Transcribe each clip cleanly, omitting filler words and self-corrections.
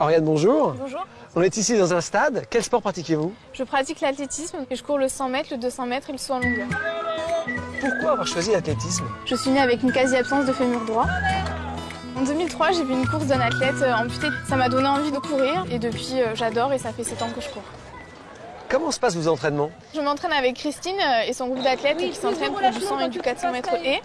Oriane, bonjour. Bonjour. On est ici dans un stade. Quel sport pratiquez-vous? Je pratique l'athlétisme et je cours le 100 mètres, le 200 mètres et le saut en longueur. Pourquoi avoir choisi l'athlétisme? Je suis née avec une quasi-absence de fémur droit. En 2003, j'ai vu une course d'un athlète amputé. Ça m'a donné envie de courir et depuis, j'adore et ça fait 7 ans que je cours. Comment se passent vos entraînements? Je m'entraîne avec Christine et son groupe d'athlètes qui s'entraînent pour du 100 et du 400 mètres haies.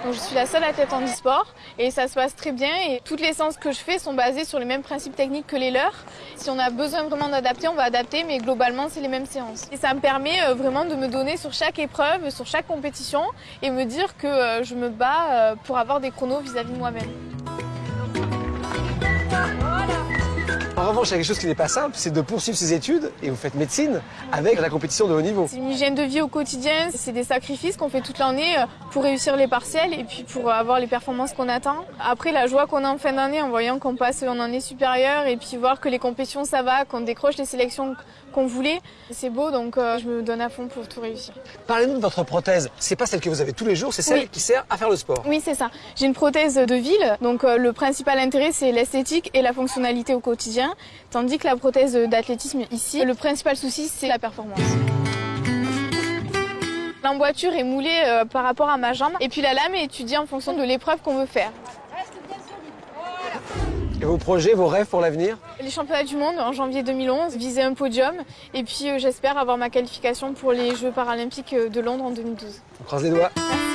Donc je suis la seule athlète en e-sport et ça se passe très bien et toutes les séances que je fais sont basées sur les mêmes principes techniques que les leurs. Si on a besoin vraiment d'adapter, on va adapter, mais globalement c'est les mêmes séances. Et ça me permet vraiment de me donner sur chaque épreuve, sur chaque compétition et me dire que je me bats pour avoir des chronos vis-à-vis de moi-même. En revanche, il y a quelque chose qui n'est pas simple, c'est de poursuivre ses études, et vous faites médecine, avec la compétition de haut niveau. C'est une hygiène de vie au quotidien, c'est des sacrifices qu'on fait toute l'année pour réussir les partiels et puis pour avoir les performances qu'on attend. Après, la joie qu'on a en fin d'année en voyant qu'on passe en année supérieure et puis voir que les compétitions ça va, qu'on décroche les sélections qu'on voulait, c'est beau, donc je me donne à fond pour tout réussir. Parlez-nous de votre prothèse. C'est pas celle que vous avez tous les jours, c'est celle qui sert à faire le sport. Oui, c'est ça. J'ai une prothèse de ville, donc le principal intérêt c'est l'esthétique et la fonctionnalité au quotidien, tandis que la prothèse d'athlétisme ici, le principal souci c'est la performance. L'emboîture est moulée par rapport à ma jambe et puis la lame est étudiée en fonction de l'épreuve qu'on veut faire. Et vos projets, vos rêves pour l'avenir? Les championnats du monde en janvier 2011, viser un podium et puis j'espère avoir ma qualification pour les Jeux paralympiques de Londres en 2012. On croise les doigts. Merci.